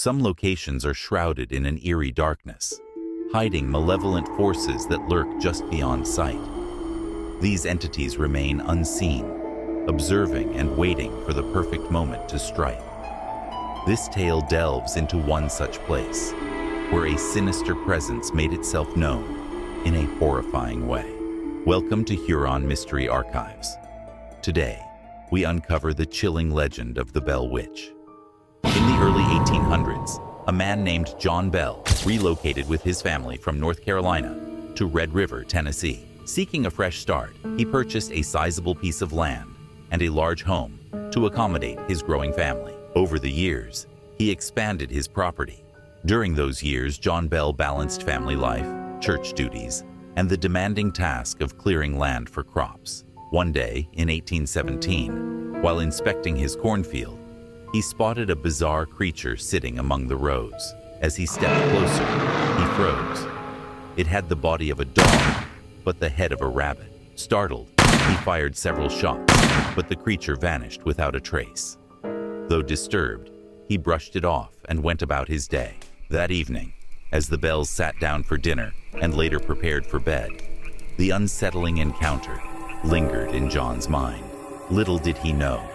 Some locations are shrouded in an eerie darkness, hiding malevolent forces that lurk just beyond sight. These entities remain unseen, observing and waiting for the perfect moment to strike. This tale delves into one such place, where a sinister presence made itself known in a horrifying way. Welcome to Huron Mystery Archives. Today, we uncover the chilling legend of the bellwitch. In the early 1800s, a man named John Bell relocated with his family from North Carolina to Red River, Tennessee. Seeking a fresh start, he purchased a sizable piece of land and a large home to accommodate his growing family. Over the years, he expanded his property. During those years, John Bell balanced family life, church duties, and the demanding task of clearing land for crops. One day, in 1817, while inspecting his cornfield, he spotted a bizarre creature sitting among the rows. As he stepped closer, he froze. It had the body of a dog, but the head of a rabbit. Startled, he fired several shots, but the creature vanished without a trace. Though disturbed, he brushed it off and went about his day. That evening, as the Bells sat down for dinner and later prepared for bed, the unsettling encounter lingered in John's mind. Little did he know,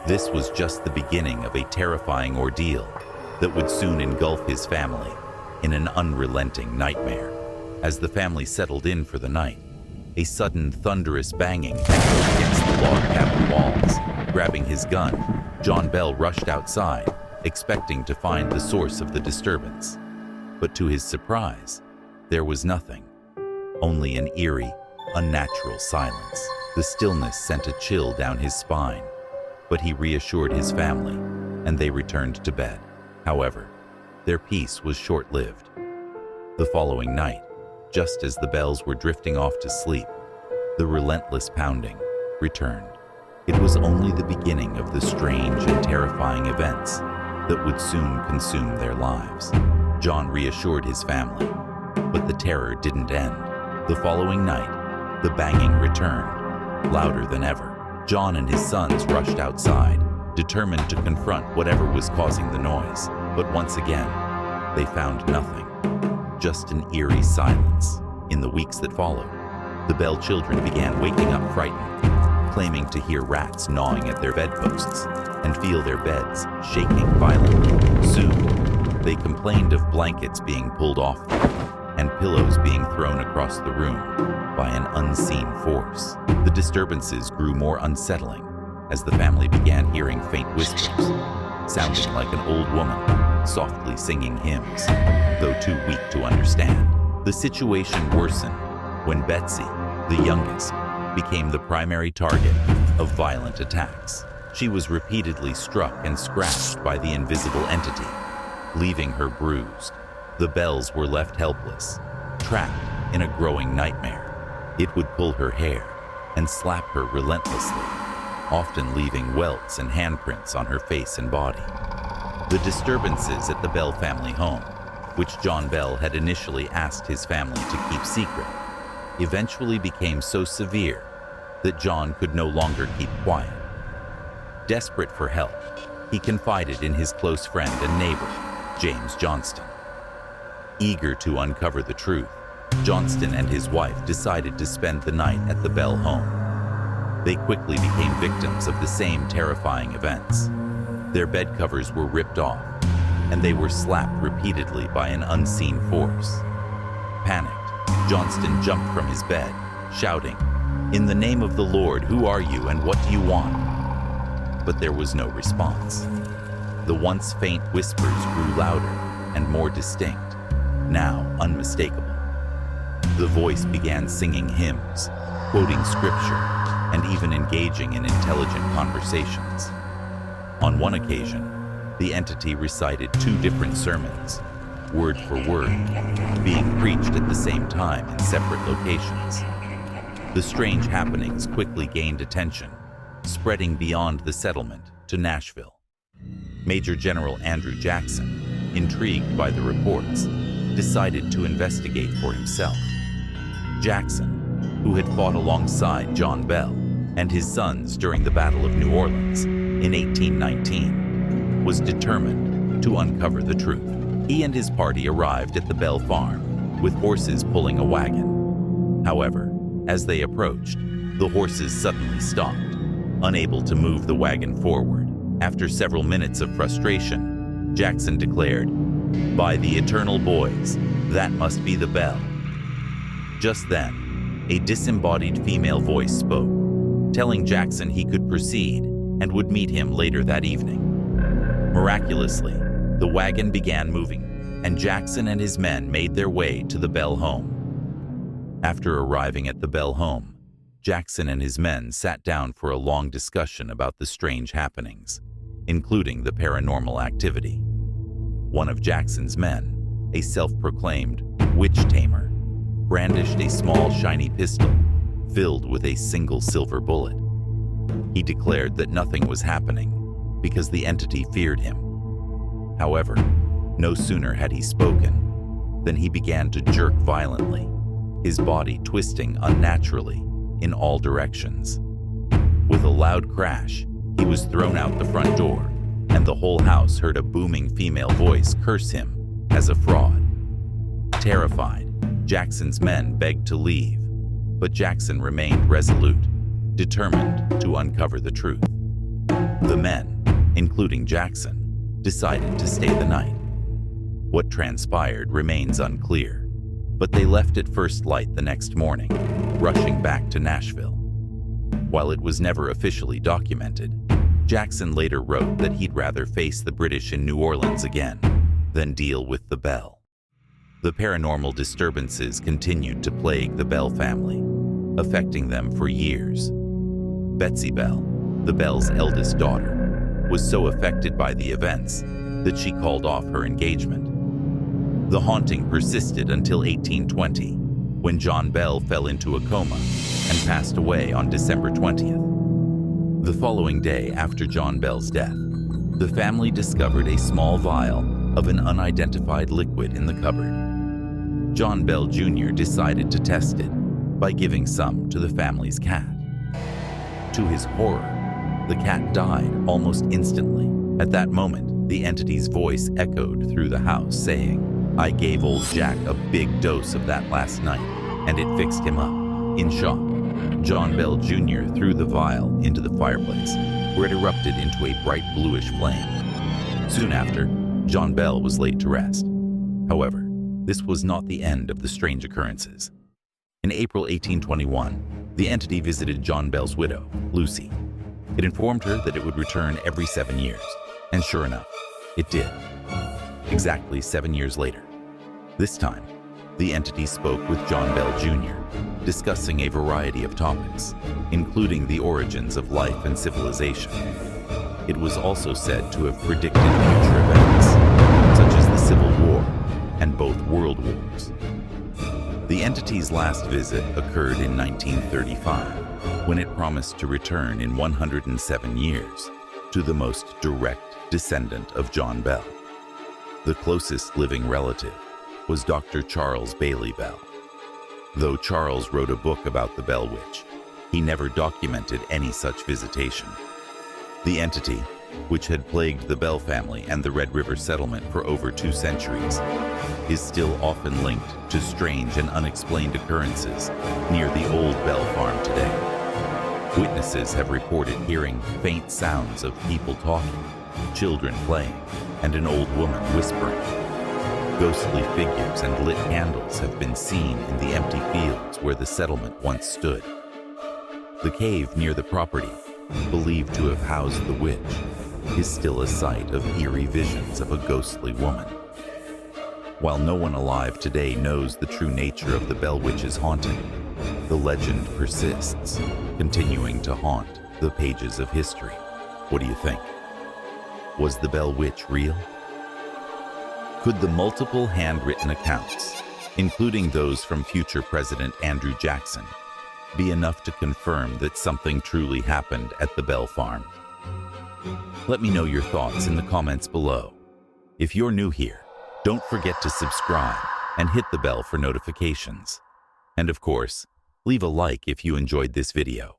this was just the beginning of a terrifying ordeal that would soon engulf his family in an unrelenting nightmare. As the family settled in for the night, a sudden thunderous banging echoed against the log cabin walls. Grabbing his gun, John Bell rushed outside, expecting to find the source of the disturbance. But to his surprise, there was nothing, only an eerie, unnatural silence. The stillness sent a chill down his spine, but he reassured his family, and they returned to bed. However, their peace was short-lived. The following night, just as the Bells were drifting off to sleep, the relentless pounding returned. It was only the beginning of the strange and terrifying events that would soon consume their lives. John reassured his family, but the terror didn't end. The following night, the banging returned, louder than ever. John and his sons rushed outside, determined to confront whatever was causing the noise. But once again, they found nothing, just an eerie silence. In the weeks that followed, the Bell children began waking up frightened, claiming to hear rats gnawing at their bedposts and feel their beds shaking violently. Soon, they complained of blankets being pulled off them and pillows being thrown across the room by an unseen force. The disturbances grew more unsettling as the family began hearing faint whispers, sounding like an old woman softly singing hymns, though too weak to understand. The situation worsened when Betsy, the youngest, became the primary target of violent attacks. She was repeatedly struck and scratched by the invisible entity, leaving her bruised. The Bells were left helpless, trapped in a growing nightmare. It would pull her hair and slap her relentlessly, often leaving welts and handprints on her face and body. The disturbances at the Bell family home, which John Bell had initially asked his family to keep secret, eventually became so severe that John could no longer keep quiet. Desperate for help, he confided in his close friend and neighbor, James Johnston. Eager to uncover the truth, Johnston and his wife decided to spend the night at the Bell home. They quickly became victims of the same terrifying events. Their bed covers were ripped off, and they were slapped repeatedly by an unseen force. Panicked, Johnston jumped from his bed, shouting, "In the name of the Lord, who are you and what do you want?" But there was no response. The once faint whispers grew louder and more distinct, now unmistakable. The voice began singing hymns, quoting scripture, and even engaging in intelligent conversations. On one occasion, the entity recited 2 different sermons, word for word, being preached at the same time in separate locations. The strange happenings quickly gained attention, spreading beyond the settlement to Nashville. Major General Andrew Jackson, intrigued by the reports, decided to investigate for himself. Jackson, who had fought alongside John Bell and his sons during the Battle of New Orleans in 1819, was determined to uncover the truth. He and his party arrived at the Bell farm, with horses pulling a wagon. However, as they approached, the horses suddenly stopped, unable to move the wagon forward. After several minutes of frustration, Jackson declared, "By the eternal boys, that must be the bell." Just then, a disembodied female voice spoke, telling Jackson he could proceed and would meet him later that evening. Miraculously, the wagon began moving, and Jackson and his men made their way to the Bell home. After arriving at the Bell home, Jackson and his men sat down for a long discussion about the strange happenings, including the paranormal activity. One of Jackson's men, a self-proclaimed witch tamer, brandished a small shiny pistol filled with a single silver bullet. He declared that nothing was happening because the entity feared him. However, no sooner had he spoken than he began to jerk violently, his body twisting unnaturally in all directions. With a loud crash, he was thrown out the front door, and the whole house heard a booming female voice curse him as a fraud. Terrified, Jackson's men begged to leave, but Jackson remained resolute, determined to uncover the truth. The men, including Jackson, decided to stay the night. What transpired remains unclear, but they left at first light the next morning, rushing back to Nashville. While it was never officially documented, Jackson later wrote that he'd rather face the British in New Orleans again than deal with the Bell. The paranormal disturbances continued to plague the Bell family, affecting them for years. Betsy Bell, the Bell's eldest daughter, was so affected by the events that she called off her engagement. The haunting persisted until 1820, when John Bell fell into a coma and passed away on December 20th. The following day after John Bell's death, the family discovered a small vial of an unidentified liquid in the cupboard. John Bell Jr. decided to test it by giving some to the family's cat. To his horror, the cat died almost instantly. At that moment, the entity's voice echoed through the house saying, "I gave old Jack a big dose of that last night, and it fixed him up." In shock, John Bell Jr. threw the vial into the fireplace, where it erupted into a bright bluish flame. Soon after, John Bell was laid to rest. However, this was not the end of the strange occurrences. In April 1821, the entity visited John Bell's widow, Lucy. It informed her that it would return every 7 years, and sure enough, it did. Exactly 7 years later. This time, the entity spoke with John Bell Jr., discussing a variety of topics, including the origins of life and civilization. It was also said to have predicted future events, such as the Civil War and both World Wars. The entity's last visit occurred in 1935, when it promised to return in 107 years to the most direct descendant of John Bell. The closest living relative was Dr. Charles Bailey Bell. Though Charles wrote a book about the bellwitch, he never documented any such visitation. The entity, which had plagued the Bell family and the Red River settlement for over 2 centuries, is still often linked to strange and unexplained occurrences near the old Bell farm today. Witnesses have reported hearing faint sounds of people talking, children playing, and an old woman whispering. Ghostly figures and lit candles have been seen in the empty fields where the settlement once stood. The cave near the property, believed to have housed the witch, is still a site of eerie visions of a ghostly woman. While no one alive today knows the true nature of the Bell Witch's haunting, the legend persists, continuing to haunt the pages of history. What do you think? Was the Bell Witch real? Could the multiple handwritten accounts, including those from future President Andrew Jackson, be enough to confirm that something truly happened at the Bell farm? Let me know your thoughts in the comments below. If you're new here, don't forget to subscribe and hit the bell for notifications. And of course, leave a like if you enjoyed this video.